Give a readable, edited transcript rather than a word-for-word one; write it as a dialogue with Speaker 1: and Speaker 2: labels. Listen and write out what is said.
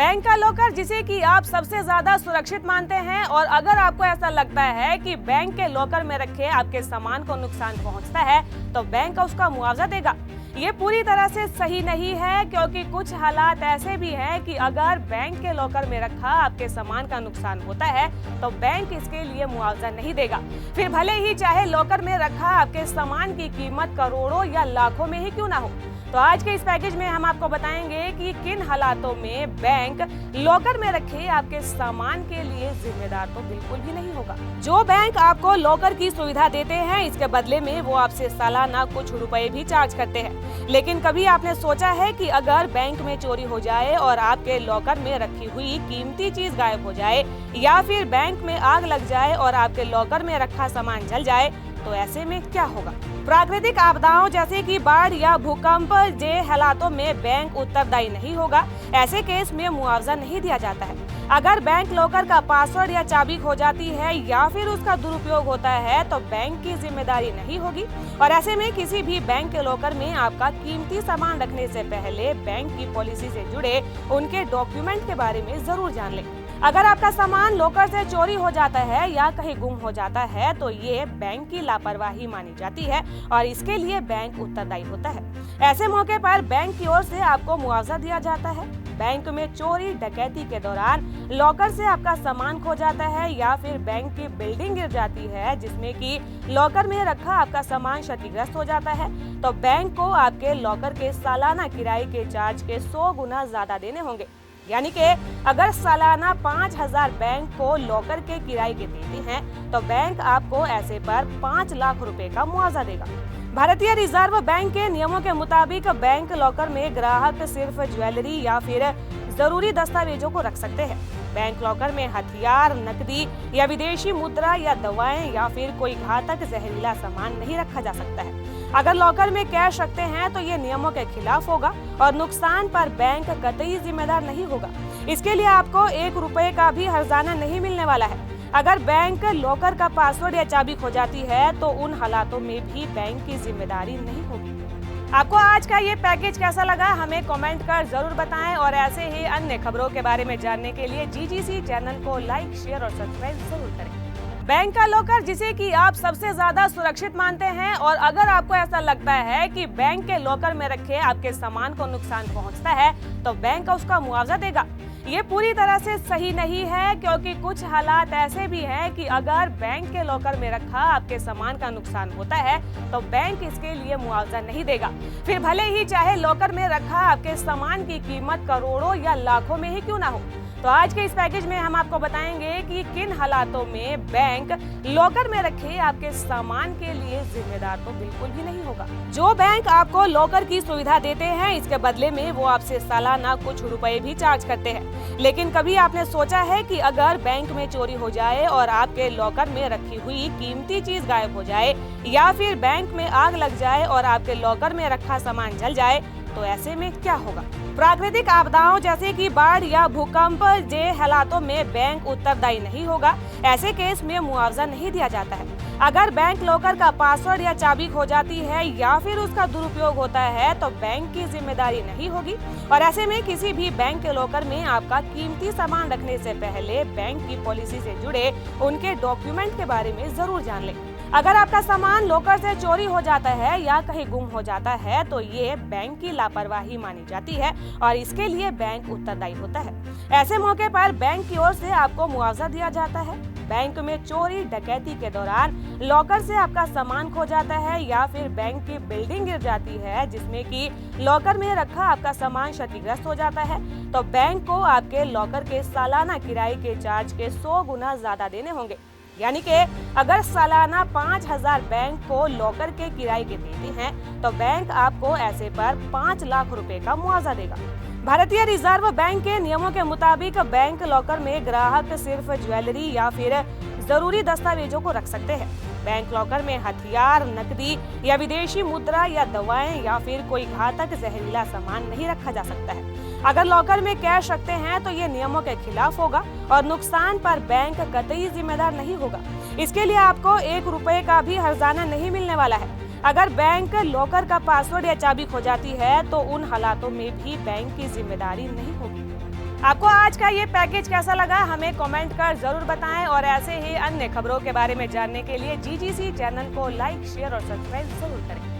Speaker 1: Bank का locker जिसे कि आप सबसे ज्यादा सुरक्षित मानते हैं और अगर आपको ऐसा लगता है कि बैंक के लॉकर में रखे आपके सामान को नुकसान पहुंचता है तो बैंक उसका मुआवजा देगा। ये पूरी तरह से सही नहीं है क्योंकि कुछ हालात ऐसे भी हैं कि अगर बैंक के लॉकर में रखा आपके सामान का नुकसान होता है तो बैंक इसके लिए मुआवजा नहीं देगा, फिर भले ही चाहे लॉकर में रखा आपके सामान की कीमत करोड़ों या लाखों में ही क्यों ना हो। तो आज के इस पैकेज में हम आपको बताएंगे कि किन हालातों में बैंक लॉकर में रखे आपके सामान के लिए जिम्मेदार तो बिल्कुल भी नहीं होगा। जो बैंक आपको लॉकर की सुविधा देते हैं इसके बदले में वो आपसे सालाना कुछ रुपए भी चार्ज करते हैं। लेकिन कभी आपने सोचा है कि अगर बैंक में चोरी हो जाए और आपके लॉकर में रखी हुई कीमती चीज गायब हो जाए या फिर बैंक में आग लग जाए और आपके लॉकर में रखा सामान जल जाए तो ऐसे में क्या होगा? प्राकृतिक आपदाओं जैसे कि बाढ़ या भूकंप जैसे हालातों में बैंक उत्तरदायी नहीं होगा। ऐसे केस में मुआवजा नहीं दिया जाता है। अगर बैंक लॉकर का पासवर्ड या चाबी खो जाती है या फिर उसका दुरुपयोग होता है तो बैंक की जिम्मेदारी नहीं होगी और ऐसे में किसी भी बैंक के लॉकर में आपका कीमती सामान रखने से पहले बैंक की पॉलिसी से जुड़े उनके डॉक्यूमेंट के बारे में जरूर जान लें। अगर आपका सामान लॉकर से चोरी हो जाता है या कहीं गुम हो जाता है तो ये बैंक की लापरवाही मानी जाती है और इसके लिए बैंक उत्तरदायी होता है। ऐसे मौके पर बैंक की ओर से आपको मुआवजा दिया जाता है। बैंक में चोरी डकैती के दौरान लॉकर से आपका सामान खो जाता है या फिर बैंक की बिल्डिंग गिर जाती है जिसमें कि लॉकर में रखा आपका सामान क्षतिग्रस्त हो जाता है तो बैंक को आपके लॉकर के सालाना किराए के चार्ज के 100 गुना ज्यादा देने होंगे। यानी कि अगर सालाना 5,000 बैंक को लॉकर के किराए के देते हैं तो बैंक आपको ऐसे पर 5 लाख रुपए का मुआवजा देगा। भारतीय रिजर्व बैंक के नियमों के मुताबिक बैंक लॉकर में ग्राहक सिर्फ ज्वेलरी या फिर जरूरी दस्तावेजों को रख सकते हैं। बैंक लॉकर में हथियार, नकदी या विदेशी मुद्रा या दवाएं या फिर कोई घातक जहरीला सामान नहीं रखा जा सकता है। अगर लॉकर में कैश रखते हैं तो ये नियमों के खिलाफ होगा और नुकसान पर बैंक कतई जिम्मेदार नहीं होगा। इसके लिए आपको 1 रुपए का भी हर्जाना नहीं मिलने वाला है। अगर बैंक लॉकर का पासवर्ड या चाबी खो जाती है तो उन हालातों में भी बैंक की जिम्मेदारी नहीं होगी। आपको आज का ये पैकेज कैसा लगा हमें कमेंट कर जरूर बताएं और ऐसे ही अन्य खबरों के बारे में जानने के लिए जीजीसी चैनल को लाइक, शेयर और सब्सक्राइब जरूर करें। बैंक का लॉकर जिसे कि आप सबसे ज्यादा सुरक्षित मानते हैं और अगर आपको ऐसा लगता है कि बैंक के लॉकर में रखे आपके सामान को नुकसान पहुंचता है तो बैंक उसका मुआवजा देगा। ये पूरी तरह से सही नहीं है क्योंकि कुछ हालात ऐसे भी हैं कि अगर बैंक के लॉकर में रखा आपके सामान का नुकसान होता है तो बैंक इसके लिए मुआवजा नहीं देगा, फिर भले ही चाहे लॉकर में रखा आपके सामान की कीमत करोड़ों या लाखों में ही क्यों ना हो। तो आज के इस पैकेज में हम आपको बताएंगे कि किन हालातों में बैंक लॉकर में रखे आपके सामान के लिए जिम्मेदार तो बिल्कुल भी नहीं होगा। जो बैंक आपको लॉकर की सुविधा देते हैं इसके बदले में वो आपसे सालाना कुछ रुपए भी चार्ज करते हैं। लेकिन कभी आपने सोचा है कि अगर बैंक में चोरी हो जाए और आपके लॉकर में रखी हुई कीमती चीज गायब हो जाए या फिर बैंक में आग लग जाए और आपके लॉकर में रखा सामान जल जाए तो ऐसे में क्या होगा? प्राकृतिक आपदाओं जैसे कि बाढ़ या भूकंप जैसे हालातों में बैंक उत्तरदायी नहीं होगा। ऐसे केस में मुआवजा नहीं दिया जाता है। अगर बैंक लॉकर का पासवर्ड या चाबी खो जाती है या फिर उसका दुरुपयोग होता है तो बैंक की जिम्मेदारी नहीं होगी और ऐसे में किसी भी बैंक के लॉकर में आपका कीमती सामान रखने से पहले बैंक की पॉलिसी से जुड़े उनके डॉक्यूमेंट के बारे में जरूर जान लें। अगर आपका सामान लॉकर से चोरी हो जाता है या कहीं गुम हो जाता है तो ये बैंक की लापरवाही मानी जाती है और इसके लिए बैंक उत्तरदायी होता है। ऐसे मौके पर बैंक की ओर से आपको मुआवजा दिया जाता है। बैंक में चोरी डकैती के दौरान लॉकर से आपका सामान खो जाता है या फिर बैंक की बिल्डिंग गिर जाती है जिसमें कि लॉकर में रखा आपका सामान क्षतिग्रस्त हो जाता है तो बैंक को आपके लॉकर के सालाना किराए के चार्ज के 100 गुना ज्यादा देने होंगे। यानी कि अगर सालाना 5,000 बैंक को लॉकर के किराए के देते हैं तो बैंक आपको ऐसे पर 5 लाख रुपए का मुआवजा देगा। भारतीय रिजर्व बैंक के नियमों के मुताबिक बैंक लॉकर में ग्राहक सिर्फ ज्वेलरी या फिर जरूरी दस्तावेजों को रख सकते हैं। बैंक लॉकर में हथियार, नकदी या विदेशी मुद्रा या दवाएं या फिर कोई घातक जहरीला सामान नहीं रखा जा सकता है। अगर लॉकर में कैश रखते हैं तो ये नियमों के खिलाफ होगा और नुकसान पर बैंक कतई जिम्मेदार नहीं होगा। इसके लिए आपको 1 रुपए का भी हर्जाना नहीं मिलने वाला है। अगर बैंक लॉकर का पासवर्ड या चाबी खो जाती है तो उन हालातों में भी बैंक की जिम्मेदारी नहीं होगी। आपको आज का ये पैकेज कैसा लगा हमें कमेंट कर जरूर बताएं और ऐसे ही अन्य खबरों के बारे में जानने के लिए जीजीसी चैनल को लाइक, शेयर और सब्सक्राइब जरूर करें।